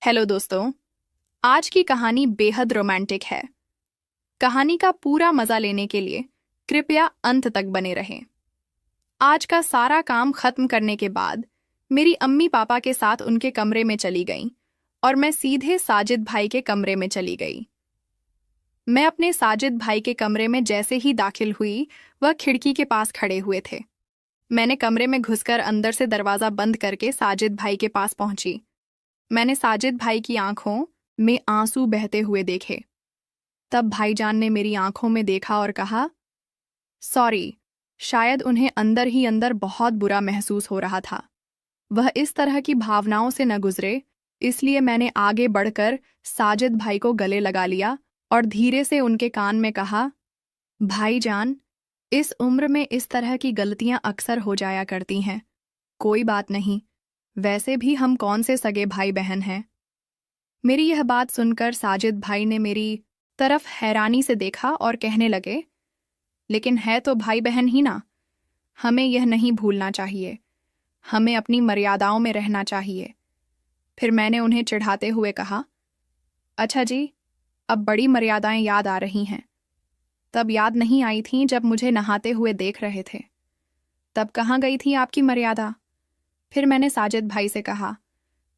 Hello दोस्तों। आज की कहानी बेहद रोमांटिक है। कहानी का पूरा मजा लेने के लिए कृपया अंत तक बने रहें। आज का सारा काम खत्म करने के बाद मेरी अम्मी पापा के साथ उनके कमरे में चली गईं और मैं सीधे साजिद भाई के कमरे में चली गई। मैं अपने साजिद भाई के कमरे में जैसे ही दाखिल हुई, वह खिड़की के पास खड़े हुए थे। मैंने कमरे में घुसकर अंदर से दरवाजा बंद करके साजिद भाई के पास पहुंची। मैंने साजिद भाई की आंखों में आंसू बहते हुए देखे। तब भाईजान ने मेरी आंखों में देखा और कहा, सॉरी। शायद उन्हें अंदर ही अंदर बहुत बुरा महसूस हो रहा था। वह इस तरह की भावनाओं से न गुजरे, इसलिए मैंने आगे बढ़कर साजिद भाई को गले लगा लिया और धीरे से उनके कान में कहा, भाईजान, इस उम्र में इस तरह की गलतियां अक्सर हो जाया करती हैं। कोई बात नहीं, वैसे भी हम कौन से सगे भाई बहन हैं। मेरी यह बात सुनकर साजिद भाई ने मेरी तरफ हैरानी से देखा और कहने लगे, लेकिन है तो भाई बहन ही ना। हमें यह नहीं भूलना चाहिए। हमें अपनी मर्यादाओं में रहना चाहिए। फिर मैंने उन्हें चिढ़ाते हुए कहा, अच्छा जी, अब बड़ी मर्यादाएं याद आ रही हैं। तब याद नहीं आई थीं जब मुझे नहाते हुए देख रहे थे। तब कहाँ गई थी आपकी मर्यादा? फिर मैंने साजिद भाई से कहा,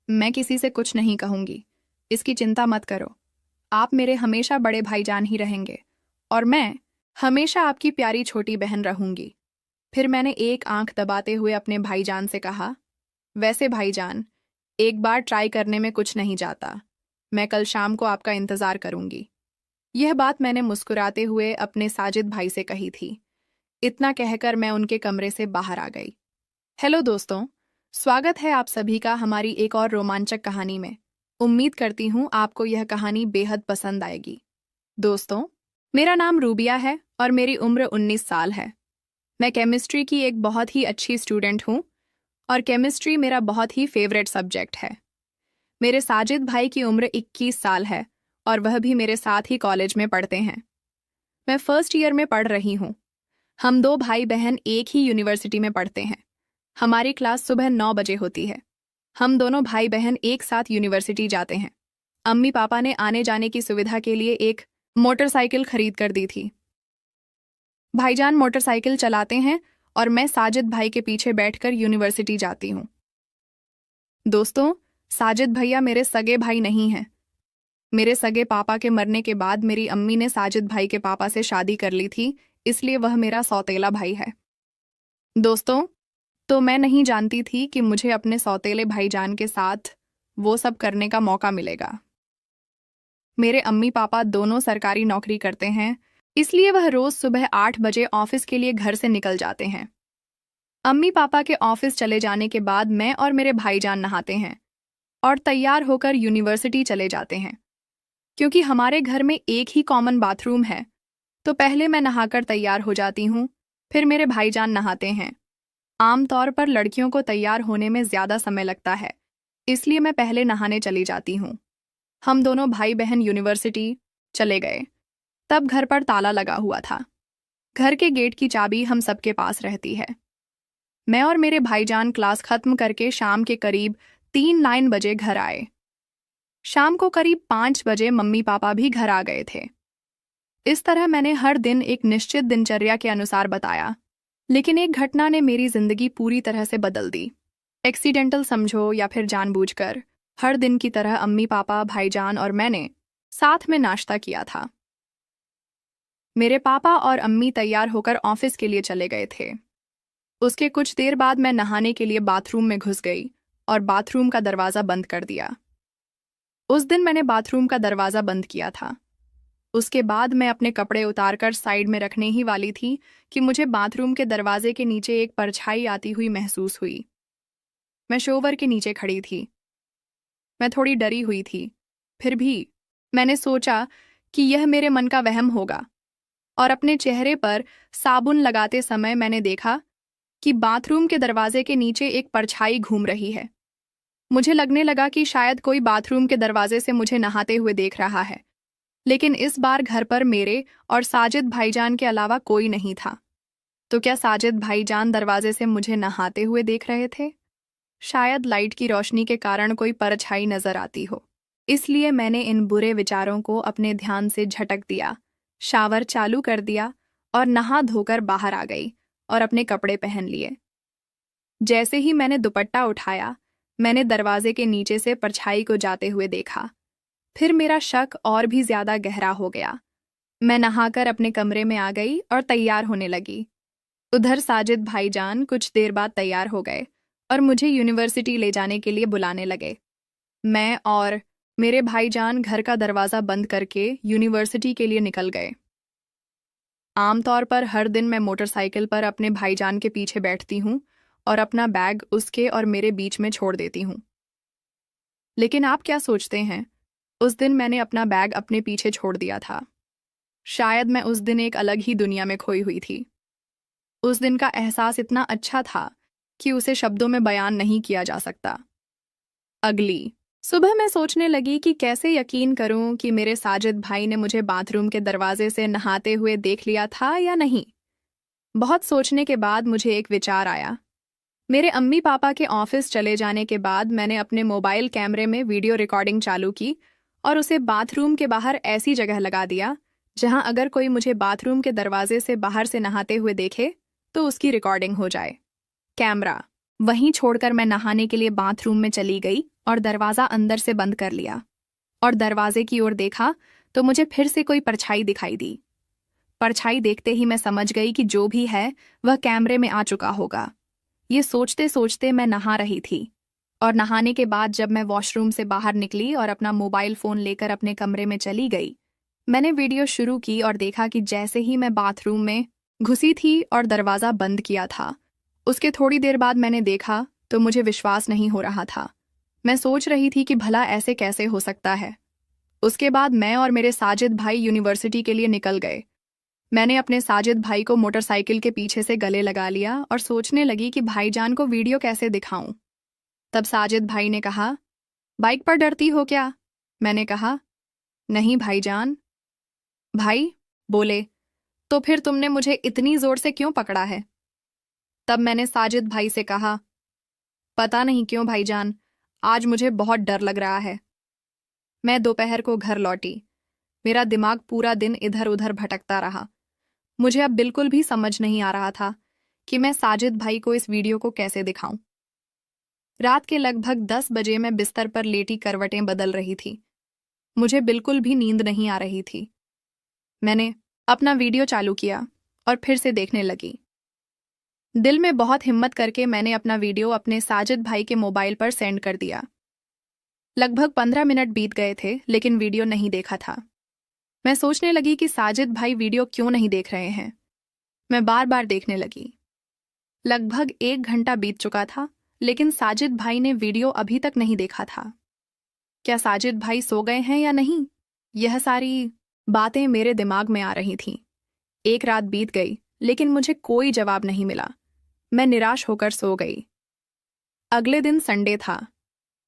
मैं किसी से कुछ नहीं कहूंगी, इसकी चिंता मत करो। आप मेरे हमेशा बड़े भाईजान ही रहेंगे और मैं हमेशा आपकी प्यारी छोटी बहन रहूंगी। फिर मैंने एक आंख दबाते हुए अपने भाईजान से कहा, वैसे भाईजान, एक बार ट्राई करने में कुछ नहीं जाता। मैं कल शाम को आपका इंतजार करूंगी। यह बात मैंने मुस्कुराते हुए अपने साजिद भाई से कही थी। इतना कहकर मैं उनके कमरे से बाहर आ गई। हेलो दोस्तों, स्वागत है आप सभी का हमारी एक और रोमांचक कहानी में। उम्मीद करती हूँ आपको यह कहानी बेहद पसंद आएगी। दोस्तों, मेरा नाम रूबिया है और मेरी उम्र 19 साल है। मैं केमिस्ट्री की एक बहुत ही अच्छी स्टूडेंट हूँ और केमिस्ट्री मेरा बहुत ही फेवरेट सब्जेक्ट है। मेरे साजिद भाई की उम्र 21 साल है और वह भी मेरे साथ ही कॉलेज में पढ़ते हैं। मैं फर्स्ट ईयर में पढ़ रही हूँ। हम दो भाई बहन एक ही यूनिवर्सिटी में पढ़ते हैं। हमारी क्लास सुबह 9 बजे होती है। हम दोनों भाई बहन एक साथ यूनिवर्सिटी जाते हैं। अम्मी पापा ने आने जाने की सुविधा के लिए एक मोटरसाइकिल खरीद कर दी थी। भाईजान मोटरसाइकिल चलाते हैं और मैं साजिद भाई के पीछे बैठकर यूनिवर्सिटी जाती हूँ। दोस्तों, साजिद भैया मेरे सगे भाई नहीं हैं। मेरे सगे पापा के मरने के बाद मेरी अम्मी ने साजिद भाई के पापा से शादी कर ली थी, इसलिए वह मेरा सौतेला भाई है। दोस्तों, तो मैं नहीं जानती थी कि मुझे अपने सौतेले भाईजान के साथ वो सब करने का मौका मिलेगा। मेरे अम्मी पापा दोनों सरकारी नौकरी करते हैं, इसलिए वह रोज सुबह 8 बजे ऑफिस के लिए घर से निकल जाते हैं। अम्मी पापा के ऑफिस चले जाने के बाद मैं और मेरे भाईजान नहाते हैं और तैयार होकर यूनिवर्सिटी चले जाते हैं। क्योंकि हमारे घर में एक ही कॉमन बाथरूम है, तो पहले मैं नहाकर तैयार हो जाती हूँ, फिर मेरे भाईजान नहाते हैं। आमतौर पर लड़कियों को तैयार होने में ज्यादा समय लगता है, इसलिए मैं पहले नहाने चली जाती हूँ। हम दोनों भाई बहन यूनिवर्सिटी चले गए। तब घर पर ताला लगा हुआ था। घर के गेट की चाबी हम सबके पास रहती है। मैं और मेरे भाईजान क्लास खत्म करके शाम के करीब 3 बजे घर आए। शाम को करीब 5 बजे मम्मी पापा भी घर आ गए थे। इस तरह मैंने हर दिन एक निश्चित दिनचर्या के अनुसार बताया, लेकिन एक घटना ने मेरी जिंदगी पूरी तरह से बदल दी। एक्सीडेंटल समझो या फिर जानबूझकर, हर दिन की तरह अम्मी पापा, भाईजान और मैंने साथ में नाश्ता किया था। मेरे पापा और अम्मी तैयार होकर ऑफिस के लिए चले गए थे। उसके कुछ देर बाद मैं नहाने के लिए बाथरूम में घुस गई और बाथरूम का दरवाज़ा बंद कर दिया। उस दिन मैंने बाथरूम का दरवाज़ा बंद किया था। उसके बाद मैं अपने कपड़े उतारकर साइड में रखने ही वाली थी कि मुझे बाथरूम के दरवाजे के नीचे एक परछाई आती हुई महसूस हुई। मैं शोवर के नीचे खड़ी थी। मैं थोड़ी डरी हुई थी, फिर भी मैंने सोचा कि यह मेरे मन का वहम होगा और अपने चेहरे पर साबुन लगाते समय मैंने देखा कि बाथरूम के दरवाजे के नीचे एक परछाई घूम रही है। मुझे लगने लगा कि शायद कोई बाथरूम के दरवाजे से मुझे नहाते हुए देख रहा है, लेकिन इस बार घर पर मेरे और साजिद भाईजान के अलावा कोई नहीं था। तो क्या साजिद भाईजान दरवाजे से मुझे नहाते हुए देख रहे थे? शायद लाइट की रोशनी के कारण कोई परछाई नजर आती हो। इसलिए मैंने इन बुरे विचारों को अपने ध्यान से झटक दिया, शावर चालू कर दिया और नहा धोकर बाहर आ गई और अपने कपड़े पहन लिए। जैसे ही मैंने दुपट्टा उठाया, मैंने दरवाजे के नीचे से परछाई को जाते हुए देखा। फिर मेरा शक और भी ज्यादा गहरा हो गया। मैं नहाकर अपने कमरे में आ गई और तैयार होने लगी। उधर साजिद भाईजान कुछ देर बाद तैयार हो गए और मुझे यूनिवर्सिटी ले जाने के लिए बुलाने लगे। मैं और मेरे भाईजान घर का दरवाज़ा बंद करके यूनिवर्सिटी के लिए निकल गए। आमतौर पर हर दिन मैं मोटरसाइकिल पर अपने भाईजान के पीछे बैठती हूँ और अपना बैग उसके और मेरे बीच में छोड़ देती हूँ। लेकिन आप क्या सोचते हैं? उस दिन मैंने अपना बैग अपने पीछे छोड़ दिया था। शायद मैं उस दिन एक अलग ही दुनिया में खोई हुई थी। उस दिन का एहसास इतना अच्छा था कि उसे शब्दों में बयान नहीं किया जा सकता। अगली सुबह मैं सोचने लगी कि कैसे यकीन करूं कि मेरे साजिद भाई ने मुझे बाथरूम के दरवाजे से नहाते हुए देख लिया था या नहीं। बहुत सोचने के बाद मुझे एक विचार आया। मेरे अम्मी पापा के ऑफिस चले जाने के बाद मैंने अपने मोबाइल कैमरे में वीडियो रिकॉर्डिंग चालू की और उसे बाथरूम के बाहर ऐसी जगह लगा दिया जहां अगर कोई मुझे बाथरूम के दरवाजे से बाहर से नहाते हुए देखे तो उसकी रिकॉर्डिंग हो जाए। कैमरा वहीं छोड़कर मैं नहाने के लिए बाथरूम में चली गई और दरवाज़ा अंदर से बंद कर लिया और दरवाजे की ओर देखा तो मुझे फिर से कोई परछाई दिखाई दी। परछाई देखते ही मैं समझ गई कि जो भी है वह कैमरे में आ चुका होगा। ये सोचते सोचते मैं नहा रही थी और नहाने के बाद जब मैं वॉशरूम से बाहर निकली और अपना मोबाइल फ़ोन लेकर अपने कमरे में चली गई, मैंने वीडियो शुरू की और देखा कि जैसे ही मैं बाथरूम में घुसी थी और दरवाज़ा बंद किया था, उसके थोड़ी देर बाद मैंने देखा तो मुझे विश्वास नहीं हो रहा था। मैं सोच रही थी कि भला ऐसे कैसे हो सकता है। उसके बाद मैं और मेरे साजिद भाई यूनिवर्सिटी के लिए निकल गए। मैंने अपने साजिद भाई को मोटरसाइकिल के पीछे से गले लगा लिया और सोचने लगी कि भाईजान को वीडियो कैसे दिखाऊं। तब साजिद भाई ने कहा, बाइक पर डरती हो क्या? मैंने कहा, नहीं भाईजान। भाई बोले, तो फिर तुमने मुझे इतनी जोर से क्यों पकड़ा है? तब मैंने साजिद भाई से कहा, पता नहीं क्यों भाईजान, आज मुझे बहुत डर लग रहा है। मैं दोपहर को घर लौटी। मेरा दिमाग पूरा दिन इधर उधर भटकता रहा। मुझे अब बिल्कुल भी समझ नहीं आ रहा था कि मैं साजिद भाई को इस वीडियो को कैसे दिखाऊं। रात के लगभग 10 बजे मैं बिस्तर पर लेटी करवटें बदल रही थी। मुझे बिल्कुल भी नींद नहीं आ रही थी। मैंने अपना वीडियो चालू किया और फिर से देखने लगी। दिल में बहुत हिम्मत करके मैंने अपना वीडियो अपने साजिद भाई के मोबाइल पर सेंड कर दिया। लगभग 15 मिनट बीत गए थे लेकिन वीडियो नहीं देखा था। मैं सोचने लगी कि साजिद भाई वीडियो क्यों नहीं देख रहे हैं। मैं बार बार देखने लगी। लगभग 1 घंटा बीत चुका था लेकिन साजिद भाई ने वीडियो अभी तक नहीं देखा था। क्या साजिद भाई सो गए हैं या नहीं? यह सारी बातें मेरे दिमाग में आ रही थीं। एक रात बीत गई लेकिन मुझे कोई जवाब नहीं मिला। मैं निराश होकर सो गई। अगले दिन संडे था।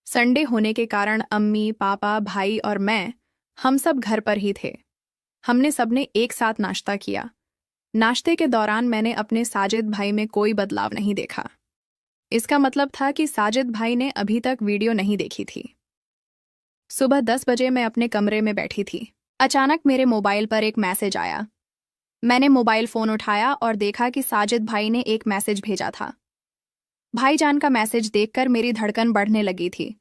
संडे होने के कारण अम्मी, पापा, भाई और मैं हम सब घर पर ही थे। हमने सबने एक साथ नाश्ता किया। नाश्ते के दौरान मैंने अपने साजिद भाई में कोई बदलाव नहीं देखा। इसका मतलब था कि साजिद भाई ने अभी तक वीडियो नहीं देखी थी। सुबह 10 बजे मैं अपने कमरे में बैठी थी। अचानक मेरे मोबाइल पर एक मैसेज आया। मैंने मोबाइल फ़ोन उठाया और देखा कि साजिद भाई ने एक मैसेज भेजा था। भाईजान का मैसेज देखकर मेरी धड़कन बढ़ने लगी थी।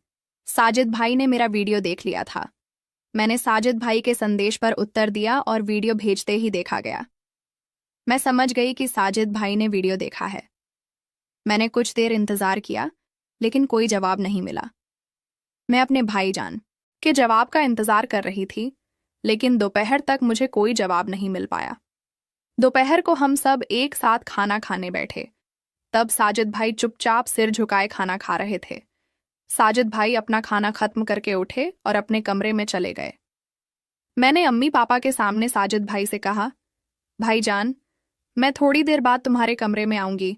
साजिद भाई ने मेरा वीडियो देख लिया था। मैंने साजिद भाई के संदेश पर उत्तर दिया और वीडियो भेजते ही देखा गया। मैं समझ गई कि साजिद भाई ने वीडियो देखा है। मैंने कुछ देर इंतज़ार किया लेकिन कोई जवाब नहीं मिला। मैं अपने भाईजान के जवाब का इंतज़ार कर रही थी लेकिन दोपहर तक मुझे कोई जवाब नहीं मिल पाया। दोपहर को हम सब एक साथ खाना खाने बैठे। तब साजिद भाई चुपचाप सिर झुकाए खाना खा रहे थे। साजिद भाई अपना खाना खत्म करके उठे और अपने कमरे में चले गए। मैंने अम्मी पापा के सामने साजिद भाई से कहा, भाईजान, मैं थोड़ी देर बाद तुम्हारे कमरे में आऊंगी।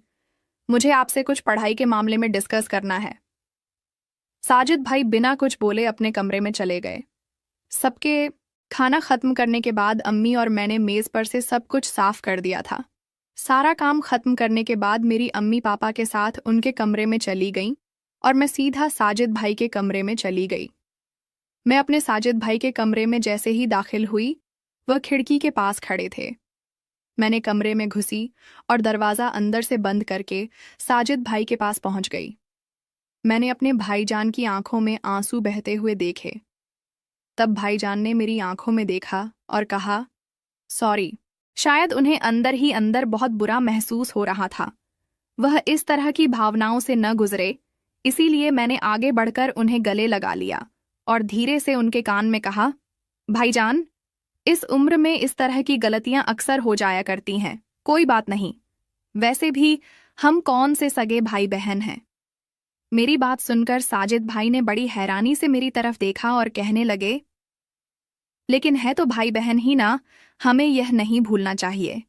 मुझे आपसे कुछ पढ़ाई के मामले में डिस्कस करना है। साजिद भाई बिना कुछ बोले अपने कमरे में चले गए। सबके खाना खत्म करने के बाद अम्मी और मैंने मेज़ पर से सब कुछ साफ कर दिया था। सारा काम खत्म करने के बाद मेरी अम्मी पापा के साथ उनके कमरे में चली गईं और मैं सीधा साजिद भाई के कमरे में चली गई। मैं अपने साजिद भाई के कमरे में जैसे ही दाखिल हुई, वह खिड़की के पास खड़े थे। मैंने कमरे में घुसी और दरवाज़ा अंदर से बंद करके साजिद भाई के पास पहुंच गई। मैंने अपने भाईजान की आंखों में आंसू बहते हुए देखे। तब भाईजान ने मेरी आंखों में देखा और कहा, सॉरी। शायद उन्हें अंदर ही अंदर बहुत बुरा महसूस हो रहा था। वह इस तरह की भावनाओं से न गुजरे, इसीलिए मैंने आगे बढ़कर उन्हें गले लगा लिया और धीरे से उनके कान में कहा, भाईजान, इस उम्र में इस तरह की गलतियां अक्सर हो जाया करती हैं, कोई बात नहीं। वैसे भी हम कौन से सगे भाई बहन हैं। मेरी बात सुनकर साजिद भाई ने बड़ी हैरानी से मेरी तरफ देखा और कहने लगे, लेकिन है तो भाई बहन ही ना, हमें यह नहीं भूलना चाहिए।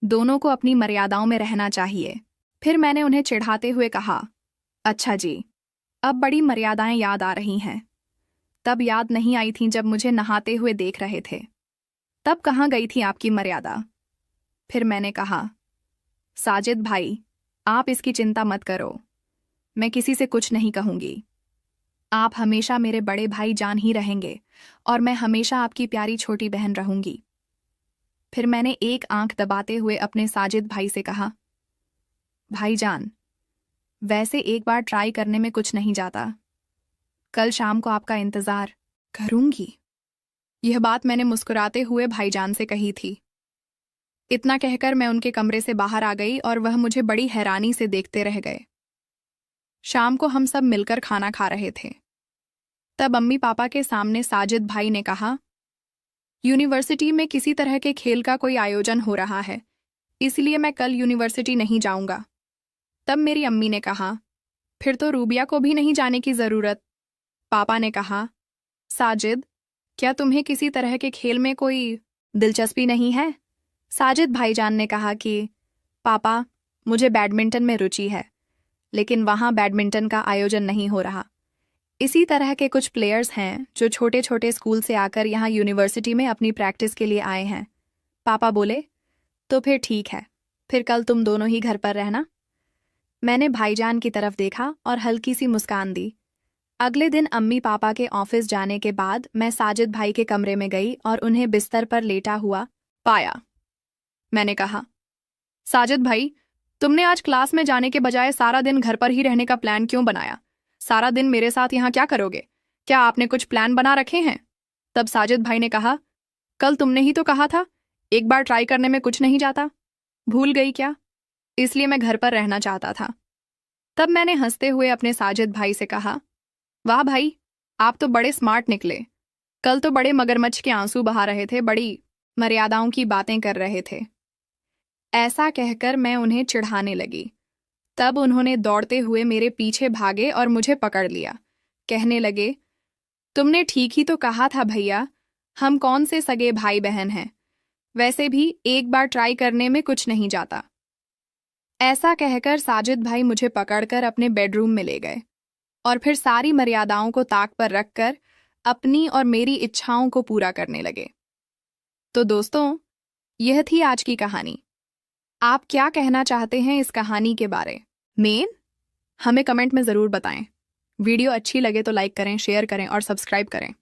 दोनों को अपनी मर्यादाओं में रहना चाहिए। फिर मैंने उन्हें चिढ़ाते हुए कहा, अच्छा जी, अब बड़ी मर्यादाएं याद आ रही हैं। तब याद नहीं आई थीं जब मुझे नहाते हुए देख रहे थे। तब कहाँ गई थी आपकी मर्यादा? फिर मैंने कहा, साजिद भाई, आप इसकी चिंता मत करो, मैं किसी से कुछ नहीं कहूंगी। आप हमेशा मेरे बड़े भाई जान ही रहेंगे और मैं हमेशा आपकी प्यारी छोटी बहन रहूंगी। फिर मैंने एक आंख दबाते हुए अपने साजिद भाई से कहा, भाईजान, वैसे एक बार ट्राई करने में कुछ नहीं जाता। कल शाम को आपका इंतजार करूंगी। यह बात मैंने मुस्कुराते हुए भाईजान से कही थी। इतना कहकर मैं उनके कमरे से बाहर आ गई और वह मुझे बड़ी हैरानी से देखते रह गए। शाम को हम सब मिलकर खाना खा रहे थे। तब अम्मी पापा के सामने साजिद भाई ने कहा, यूनिवर्सिटी में किसी तरह के खेल का कोई आयोजन हो रहा है, इसलिए मैं कल यूनिवर्सिटी नहीं जाऊंगा। तब मेरी अम्मी ने कहा, फिर तो रूबिया को भी नहीं जाने की ज़रूरत। पापा ने कहा, साजिद, क्या तुम्हें किसी तरह के खेल में कोई दिलचस्पी नहीं है? साजिद भाईजान ने कहा कि पापा, मुझे बैडमिंटन में रुचि है, लेकिन वहाँ बैडमिंटन का आयोजन नहीं हो रहा। इसी तरह के कुछ प्लेयर्स हैं जो छोटे छोटे स्कूल से आकर यहाँ यूनिवर्सिटी में अपनी प्रैक्टिस के लिए आए हैं। पापा बोले, तो फिर ठीक है, फिर कल तुम दोनों ही घर पर रहना। मैंने भाईजान की तरफ देखा और हल्की सी मुस्कान दी। अगले दिन अम्मी पापा के ऑफिस जाने के बाद मैं साजिद भाई के कमरे में गई और उन्हें बिस्तर पर लेटा हुआ पाया। मैंने कहा, साजिद भाई, तुमने आज क्लास में जाने के बजाय सारा दिन घर पर ही रहने का प्लान क्यों बनाया? सारा दिन मेरे साथ यहाँ क्या करोगे? क्या आपने कुछ प्लान बना रखे हैं? तब साजिद भाई ने कहा, कल तुमने ही तो कहा था, एक बार ट्राई करने में कुछ नहीं जाता। भूल गई क्या? इसलिए मैं घर पर रहना चाहता था। तब मैंने हंसते हुए अपने साजिद भाई से कहा, वाह भाई, आप तो बड़े स्मार्ट निकले। कल तो बड़े मगरमच्छ के आंसू बहा रहे थे, बड़ी मर्यादाओं की बातें कर रहे थे। ऐसा कहकर मैं उन्हें चिढ़ाने लगी। तब उन्होंने दौड़ते हुए मेरे पीछे भागे और मुझे पकड़ लिया। कहने लगे, तुमने ठीक ही तो कहा था भैया, हम कौन से सगे भाई बहन हैं। वैसे भी एक बार ट्राई करने में कुछ नहीं जाता। ऐसा कहकर साजिद भाई मुझे पकड़कर अपने बेडरूम में ले गए और फिर सारी मर्यादाओं को ताक पर रखकर अपनी और मेरी इच्छाओं को पूरा करने लगे। तो दोस्तों, यह थी आज की कहानी। आप क्या कहना चाहते हैं इस कहानी के बारे में? हमें कमेंट में ज़रूर बताएं। वीडियो अच्छी लगे तो लाइक करें, शेयर करें और सब्सक्राइब करें।